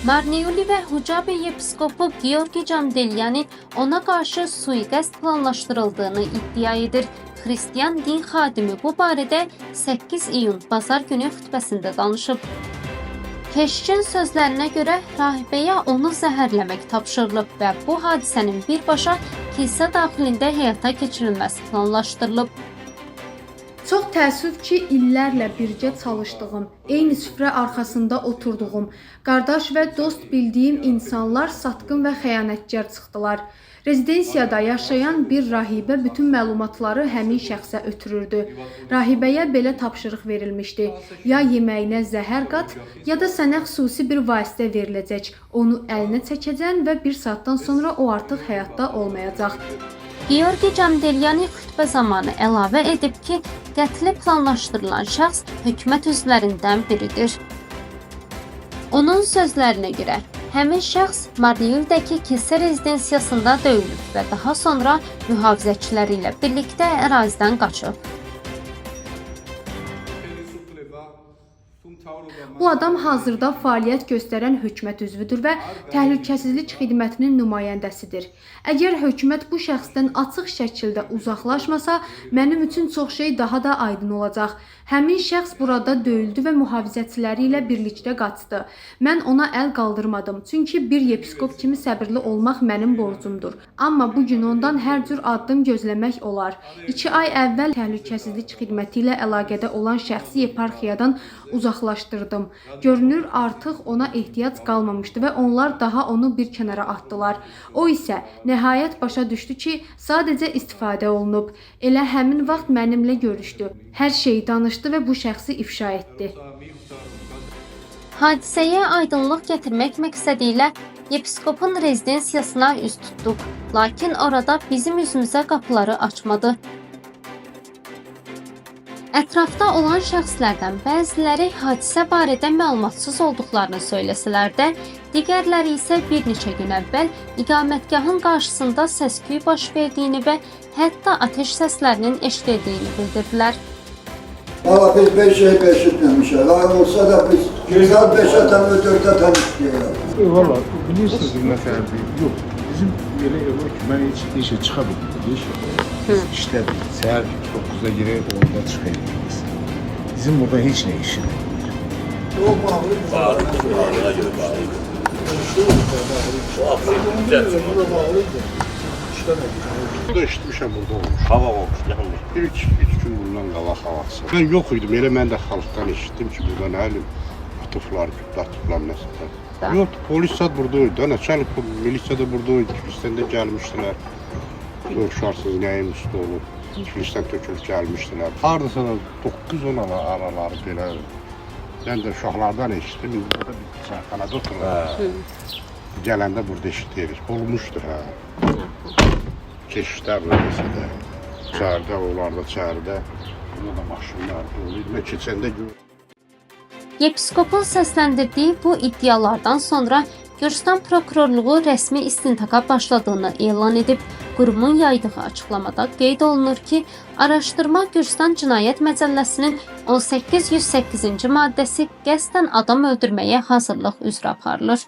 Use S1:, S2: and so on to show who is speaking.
S1: Marneuli ve Hucabi Yepiskopu Georgi Candelyan'ın ona karşı suikast planlaştırıldığını iddia edir. Hristiyan din xadimi bu barədə 8 iyun Bazar günü xütbəsində danışıb. Keşişin sözlerine göre rahibəyə onu zəhərləmək tapşırılıb və bu hadisənin birbaşa kilsə daxilində həyata keçirilməsi planlaşdırılıb.
S2: Çox təəssüf ki, illərlə birgə çalışdığım, eyni süfrə arxasında oturduğum, qardaş və dost bildiyim insanlar satqın və xəyanətkar çıxdılar. Rezidensiyada yaşayan bir rahibə bütün məlumatları həmin şəxsə ötürürdü. Rahibəyə belə tapşırıq verilmişdi. Ya yeməyinə zəhər qat, ya da sənə xüsusi bir vasitə veriləcək. Onu əlinə çəkəcəksən və bir saatdan sonra o artıq həyatda olmayacaq.
S1: Georgi Candelyanı xütbə zamanı əlavə edib ki, qətli planlaşdırılan şəxs hökumət üzvlərindən biridir. Onun sözlərinə görə, həmin şəxs Marneul'dəki kilsə rezidensiyasında döyülüb və daha sonra mühafizəçiləri ilə birlikdə ərazidən qaçıb.
S2: Bu adam hazırda fəaliyyət göstərən hökumət üzvüdür və təhlükəsizlik xidmətinin nümayəndəsidir. Əgər hökumət bu şəxsdən açıq şəkildə uzaqlaşmasa, mənim üçün çox şey daha da aydın olacaq. Həmin şəxs burada döyüldü və mühafizəçiləri ilə birlikdə qaçdı. Mən ona əl qaldırmadım, çünki bir yepiskop kimi səbirli olmaq mənim borcumdur. Amma bu gün ondan hər cür addım gözləmək olar. 2 ay əvvəl təhlükəsizlik xidməti ilə əlaqədə olan şəxsi yeparxiyadan uzaqlaşdırdım. Görünür artıq ona ehtiyac qalmamışdı və onlar daha onu bir kənara atdılar. O isə nəhayət başa düşdü ki, sadəcə istifadə olunub. Elə həmin vaxt mənimlə görüşdü. Hər şeyi danışdı və bu şəxsi ifşa etdi.
S1: Hadisəyə aydınlıq gətirmək məqsədilə yepiskopun rezidensiyasına üz tutduq. Lakin orada bizim üzümüzə qapıları açmadı. Ətrafda olan şəxslərdən bəziləri hadisə barədə məlumatsız olduqlarını söyləsələr də, digərləri isə bir neçə gün əvvəl iqamətgahın qarşısında səs-küy baş verdiyini və hətta ateş səslərinin eşidildiyini bildirdilər.
S3: Valla biz 5 şey eşitmemişiz. Daha olsa da biz güzel 5'e tam 4'e tam istiyoruz.
S4: Valla bilirsiniz mesela yok. Bizim böyle yok ki ben hiç işe çıkabildim. İşledik. Seher 9'da girer 10'da çıkabiliriz. Bizim burada hiç ne işimiz yok.
S5: Burada işitmişəm burada olmuş. Hava olmuş, yanmış. Üç gün bundan qabaq havası. Ben yok idim, elə mən də xalqdan eşitdim ki, burada nə bilim, atıflar, kütlatıflar, nəsə. Yok, polis sad buradaydı. Nəçəlik milisiya da buradaydı. Kilisdən də gəlmişdilər. Soruşarsınız nəyin üstü olub. Kilisdən tökülüb gəlmişdilər. Hardasa 9-10 araları belə. Mən də uşaqlardan eşitdim. Burada bir çayxanada otururuz. Gələndə burada eşitirik. Olmuşdur, hə. Keşişlər rəvəsində. İçəridə, onlar da içəridə. Burada da maşınlar doluydu. Mən keçəndə gördüm.
S1: Yepiskopun səsləndirdiyi bu iddialardan sonra Gürcistan prokurorluğu rəsmi istintaqa başladığını elan edib. Qurumun yaydığı açıqlamada qeyd olunur ki, araşdırma Gürcistan Cinayət Məcəlləsinin 1808-ci maddəsi qəsdən adam öldürməyə hazırlıq üzrə aparılır.